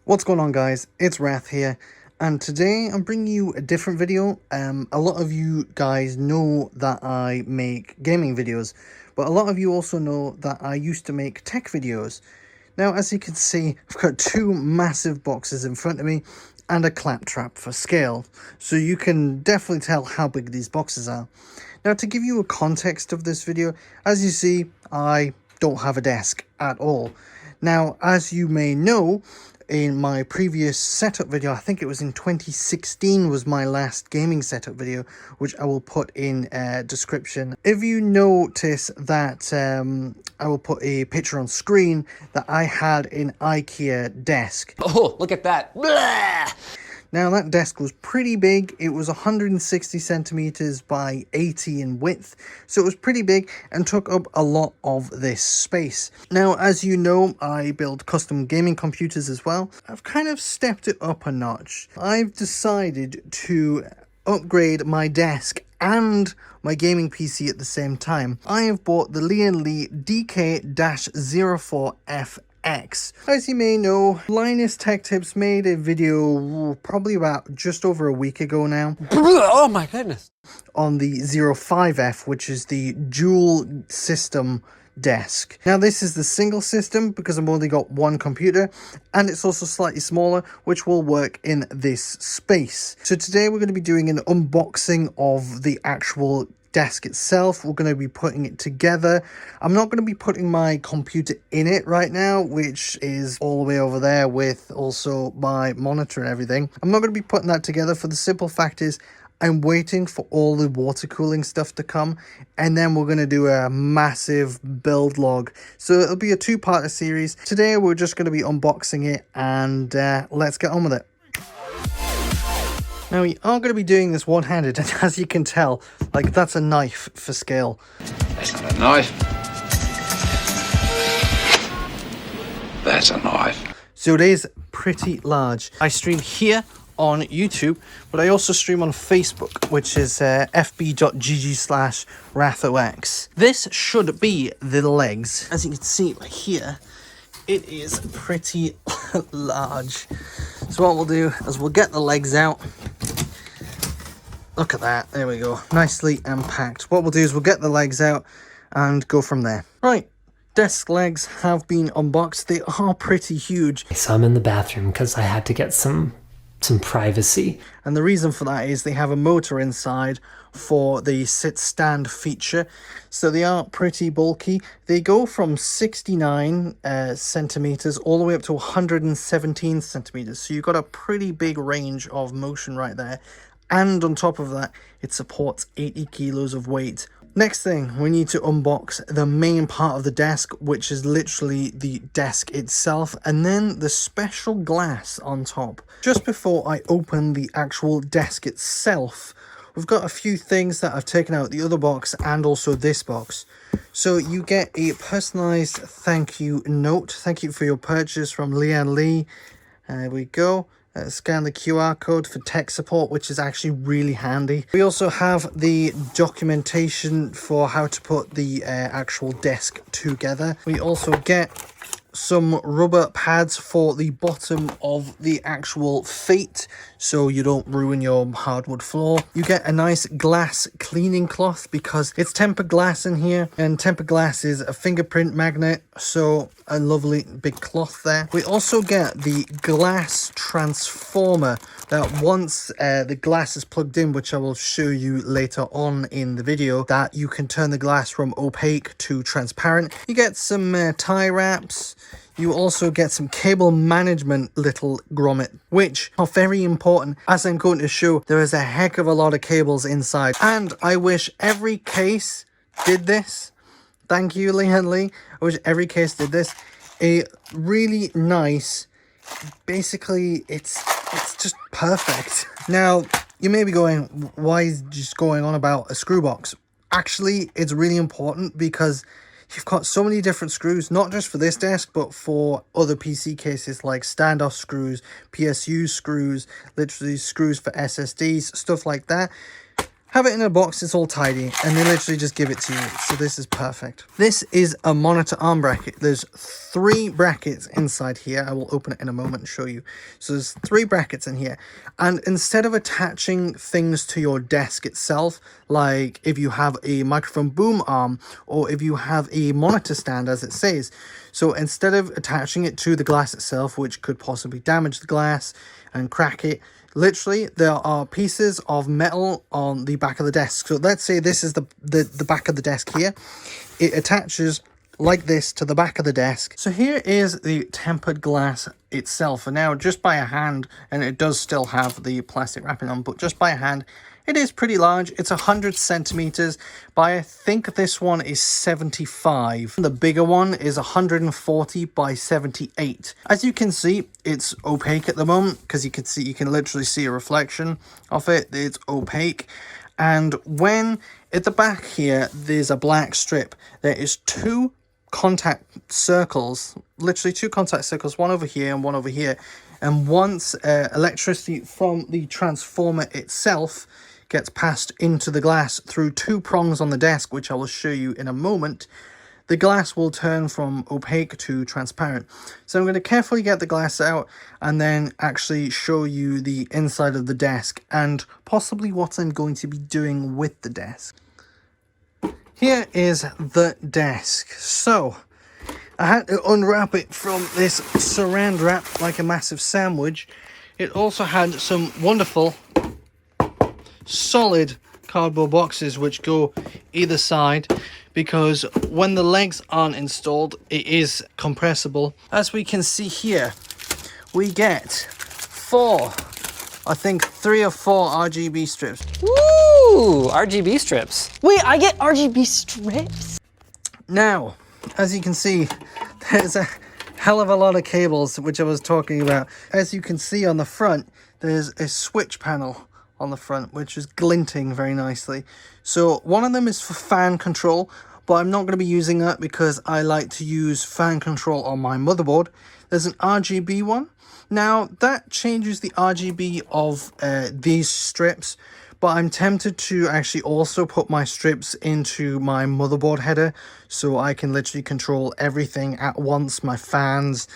What's going on, guys? It's Wrath here, and today I'm bringing you a different video. A lot of you guys know that I make gaming videos, but a lot of you also know that I used to make tech videos. Now, as you can see, I've got two massive boxes in front of me and a claptrap for scale, so you can definitely tell how big these boxes are. Now, to give you a context of this video, as you see, I don't have a desk at all. Now, as you may know, in my previous setup video, I think it was in 2016 was my last gaming setup video, which I will put in description. If you notice that I will put a picture on screen that I had an IKEA desk. Oh, look at that. Blah! Now, that desk was pretty big. It was 160 centimeters by 80 in width, so it was pretty big and took up a lot of this space. Now, as you know, I build custom gaming computers as well. I've kind of stepped it up a notch. I've decided to upgrade my desk and my gaming PC at the same time. I have bought the Lian DK-04F. As you may know, LinusTechTips made a video probably about just over a week ago now. Oh my goodness. On the 05F, which is the dual system desk. Now, this is the single system because I've only got one computer, and it's also slightly smaller, which will work in this space. So today we're going to be doing an unboxing of the actual desk itself. We're going to be putting it together. I'm not going to be putting my computer in it right now, which is all the way over there with also my monitor and everything. I'm not going to be putting that together for the simple fact is I'm waiting for all the water cooling stuff to come, and then we're going to do a massive build log. So it'll be a two-part series. Today we're just going to be unboxing it, and let's get on with it. Now, we are going to be doing this one-handed, and as you can tell, like, that's a knife for scale. That's not a knife. That's a knife. So it is pretty large. I stream here on YouTube, but I also stream on Facebook, which is fb.gg/wrathox. This should be the legs. As you can see right here, it is pretty large. So what we'll do is we'll get the legs out. Look at that. There we go. Nicely unpacked. What we'll do is we'll get the legs out and go from there. Right. Desk legs have been unboxed. They are pretty huge. So I'm in the bathroom because I had to get some privacy. And the reason for that is they have a motor inside for the sit stand feature. So they are pretty bulky. They go from 69 centimeters all the way up to 117 centimeters. So you've got a pretty big range of motion right there. And on top of that, it supports 80 kilos of weight. Next thing, we need to unbox the main part of the desk, which is literally the desk itself, and then the special glass on top. Just before I open the actual desk itself, we've got a few things that I've taken out the other box and also this box. So you get a personalized thank you note. Thank you for your purchase from Lian Lee. There we go. Scan the QR code for tech support, which is actually really handy. We also have the documentation for how to put the actual desk together. We also get some rubber pads for the bottom of the actual feet so you don't ruin your hardwood floor. You get a nice glass cleaning cloth because it's tempered glass in here, and tempered glass is a fingerprint magnet, so a lovely big cloth there. We also get the glass transformer that once the glass is plugged in, which I will show you later on in the video, that you can turn the glass from opaque to transparent. You get some tie wraps. You also get some cable management little grommet, which are very important. As I'm going to show, there is a heck of a lot of cables inside, and I wish every case did this. Thank you, Lian Lee. I wish every case did this. A really nice, basically, it's just perfect. Now, you may be going, why is just going on about a screw box? Actually, it's really important because you've got so many different screws, not just for this desk, but for other PC cases like standoff screws, PSU screws, literally screws for SSDs, stuff like that. have it in a box, it's all tidy, and they literally just give it to you. So this is perfect. This is a monitor arm bracket. There's 3 brackets inside here. I will open it in a moment and show you. So there's 3 brackets in here, and instead of attaching things to your desk itself, like if you have a microphone boom arm or if you have a monitor stand, as it says, so instead of attaching it to the glass itself, which could possibly damage the glass and crack it, literally there are pieces of metal on the back of the desk. So let's say this is the back of the desk here. It attaches like this to the back of the desk. So here is the tempered glass itself, and now just by a hand, and it does still have the plastic wrapping on, but just by a hand, it is pretty large. It's 100 centimeters by, I think this one is 75. The bigger one is 140 by 78. As you can see, it's opaque at the moment because you can literally see a reflection of it. It's opaque. And when at the back here, there's a black strip, there is 2 contact circles, literally 2 contact circles, one over here and one over here. And once electricity from the transformer itself gets passed into the glass through 2 prongs on the desk, which I will show you in a moment, the glass will turn from opaque to transparent. So I'm going to carefully get the glass out and then actually show you the inside of the desk and possibly what I'm going to be doing with the desk. Here is the desk. So I had to unwrap it from this saran wrap like a massive sandwich. It also had some wonderful solid cardboard boxes which go either side, because when the legs aren't installed, it is compressible. As we can see here, we get 4, I think 3 or 4 RGB strips. Woo! RGB strips. Wait, I get RGB strips? Now, as you can see, there's a hell of a lot of cables, which I was talking about. As you can see on the front, there's a switch panel on the front, which is glinting very nicely. So one of them is for fan control, but I'm not going to be using that because I like to use fan control on my motherboard. There's an RGB one. Now that changes the RGB of these strips, but I'm tempted to actually also put my strips into my motherboard header so I can literally control everything at once, my fans,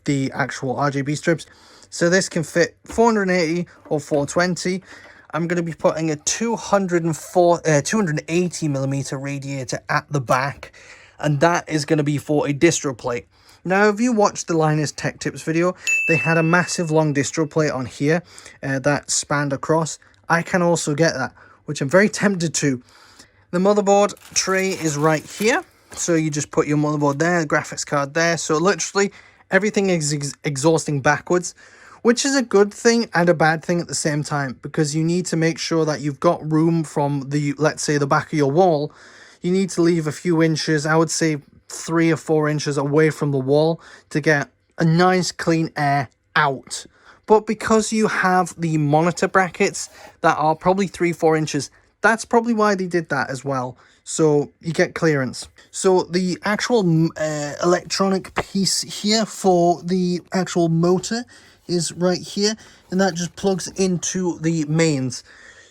the actual RGB strips. So this can fit 480 or 420. I'm going to be putting a 280 millimeter radiator at the back, and that is going to be for a distro plate. Now, if you watched the LinusTechTips video, they had a massive long distro plate on here that spanned across. I can also get that, which I'm very tempted to. The motherboard tray is right here, so you just put your motherboard there, the graphics card there. So literally everything is exhausting backwards, which is a good thing and a bad thing at the same time, because you need to make sure that you've got room from the, let's say, the back of your wall. You need to leave a few inches, I would say 3 or 4 inches away from the wall to get a nice clean air out. But because you have the monitor brackets that are probably 3-4 inches, that's probably why they did that as well. So you get clearance. So the actual electronic piece here for the actual motor is right here, and that just plugs into the mains.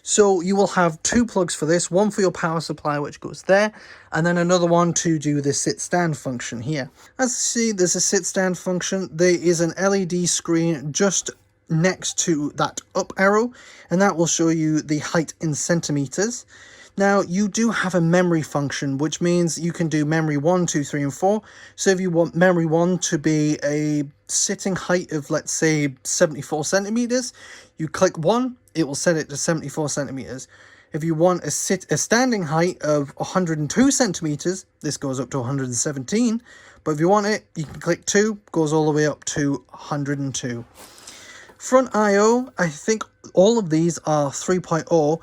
So you will have 2 plugs for this, one for your power supply, which goes there, and then another one to do the sit stand function here. As you see, there's a sit stand function. There is an LED screen just next to that up arrow, and that will show you the height in centimeters. Now, you do have a memory function, which means you can do memory 1, 2, 3, and 4. So if you want memory 1 to be a sitting height of, let's say, 74 centimeters, you click 1, it will set it to 74 centimeters. If you want a standing height of 102 centimeters, this goes up to 117. But if you want it, you can click 2, goes all the way up to 102. Front I/O, I think all of these are 3.0,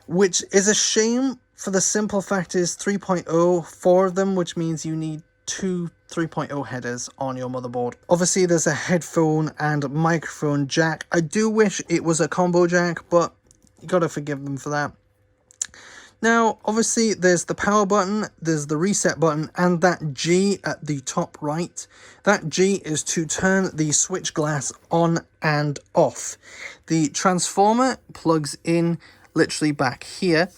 which is a shame for the simple fact is 3.0, 4 of them, which means you need 2 3.0 headers on your motherboard. Obviously, there's a headphone and microphone jack. I do wish it was a combo jack, but you gotta forgive them for that. Now, obviously, there's the power button, there's the reset button, and that G at the top right. That G is to turn the switch glass on and off. The transformer plugs in literally back here,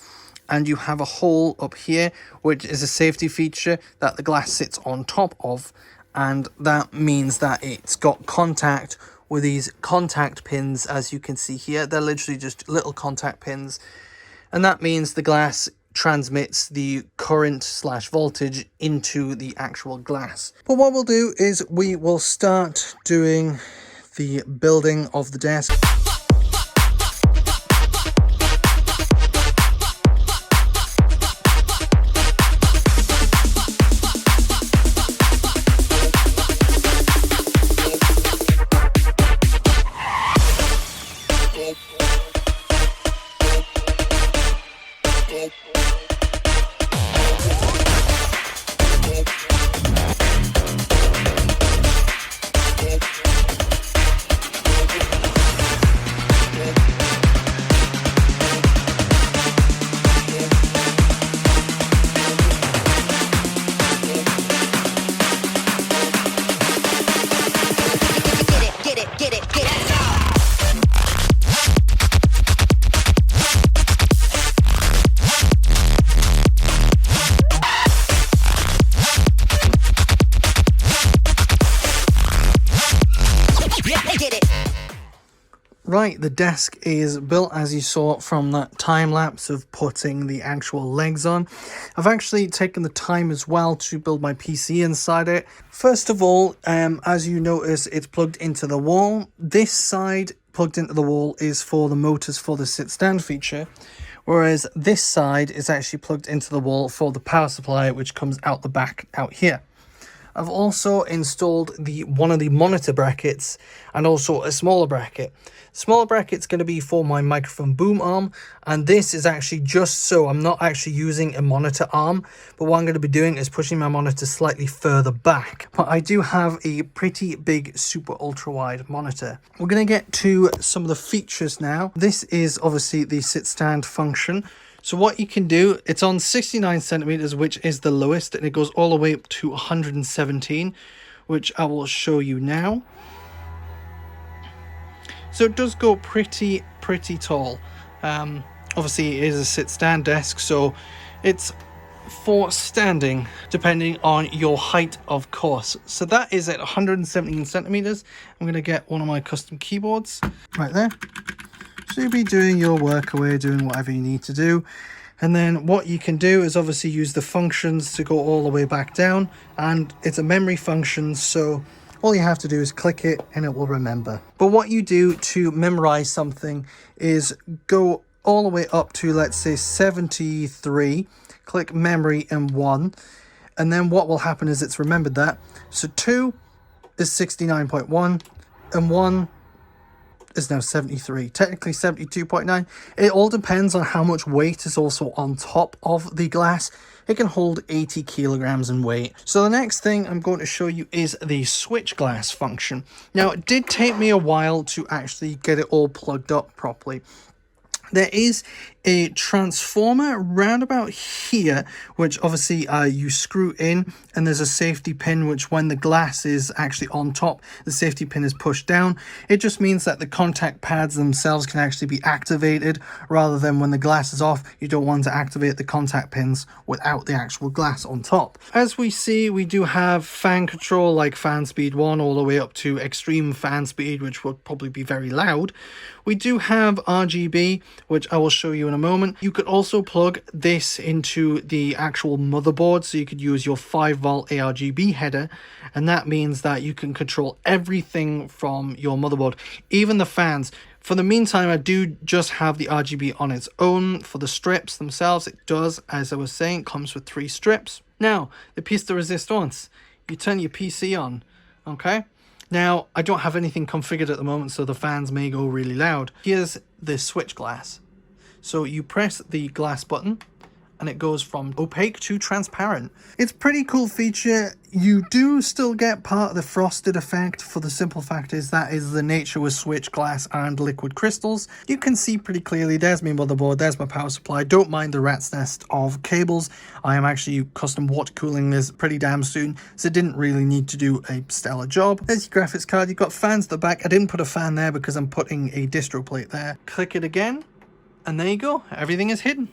and you have a hole up here, which is a safety feature that the glass sits on top of, and that means that it's got contact with these contact pins. As you can see here, they're literally just little contact pins, and that means the glass transmits the current / voltage into the actual glass. But what we'll do is we will start doing the building of the desk. Right, the desk is built as you saw from that time lapse of putting the actual legs on. I've actually taken the time as well to build my PC inside it. First of all, as you notice, it's plugged into the wall. This side plugged into the wall is for the motors for the sit stand feature, whereas this side is actually plugged into the wall for the power supply, which comes out the back out here. I've also installed one of the monitor brackets and also a smaller bracket. Smaller bracket's going to be for my microphone boom arm, and this is actually just so I'm not actually using a monitor arm, but what I'm going to be doing is pushing my monitor slightly further back. But I do have a pretty big super ultra wide monitor. We're going to get to some of the features now. This is obviously the sit stand function. So what you can do, it's on 69 centimeters, which is the lowest, and it goes all the way up to 117, which I will show you now. So it does go pretty tall. Obviously it is a sit stand desk, so it's for standing depending on your height, of course. So that is at 117 centimeters. I'm going to get one of my custom keyboards right there. So you'll be doing your work away, doing whatever you need to do. And then what you can do is obviously use the functions to go all the way back down. And it's a memory function, so all you have to do is click it and it will remember. But what you do to memorize something is go all the way up to, let's say, 73. Click memory and 1. And then what will happen is it's remembered that. So 2 is 69.1 and 1 is now 73, technically 72.9. It all depends on how much weight is also on top of the glass. It can hold 80 kilograms in weight. So the next thing I'm going to show you is the switch glass function. Now, it did take me a while to actually get it all plugged up properly. There is a transformer round about here, which obviously you screw in, and there's a safety pin, which when the glass is actually on top, the safety pin is pushed down. It just means that the contact pads themselves can actually be activated, rather than when the glass is off, you don't want to activate the contact pins without the actual glass on top. As we see, we do have fan control, like fan speed 1 all the way up to extreme fan speed, which will probably be very loud. We do have RGB, which I will show you in a moment. You could also plug this into the actual motherboard, so you could use your 5-volt ARGB header, and that means that you can control everything from your motherboard, even the fans. For the meantime, I do just have the RGB on its own. For the strips themselves, it does, as I was saying, comes with 3 strips. Now, the piece de resistance, you turn your PC on, okay? Now, I don't have anything configured at the moment, so the fans may go really loud. Here's the switch glass. So you press the glass button and it goes from opaque to transparent. It's a pretty cool feature. You do still get part of the frosted effect, for the simple fact is that is the nature with switch glass and liquid crystals. You can see pretty clearly, there's my motherboard, there's my power supply. Don't mind the rat's nest of cables. I am actually custom water cooling this pretty damn soon, so it didn't really need to do a stellar job. There's your graphics card, you've got fans at the back. I didn't put a fan there because I'm putting a distro plate there. Click it again, And there you go, everything is hidden.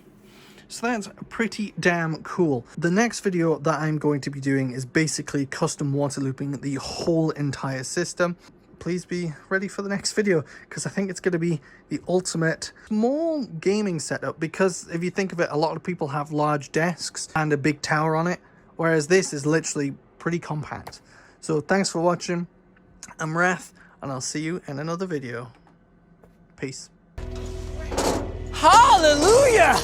So that's pretty damn cool. The next video that I'm going to be doing is basically custom water looping the whole entire system. Please be ready for the next video, because I think it's going to be the ultimate small gaming setup, because if you think of it, a lot of people have large desks and a big tower on it, whereas this is literally pretty compact. So thanks for watching. I'm Wrath, and I'll see you in another video. Peace. Hallelujah!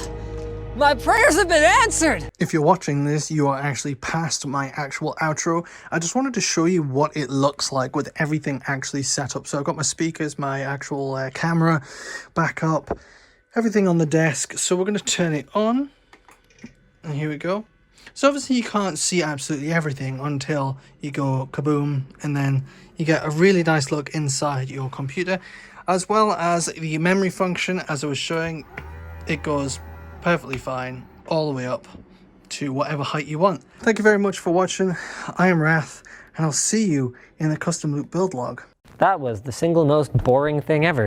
My prayers have been answered! If you're watching this, you are actually past my actual outro. I just wanted to show you what it looks like with everything actually set up. So I've got my speakers, my actual camera, backup, everything on the desk. So we're going to turn it on. And here we go. So obviously you can't see absolutely everything until you go kaboom, and then you get a really nice look inside your computer, as well as the memory function. As I was showing, it goes perfectly fine all the way up to whatever height you want. Thank you very much for watching. I am Wrath, and I'll see you in the custom loop build log. That was the single most boring thing ever.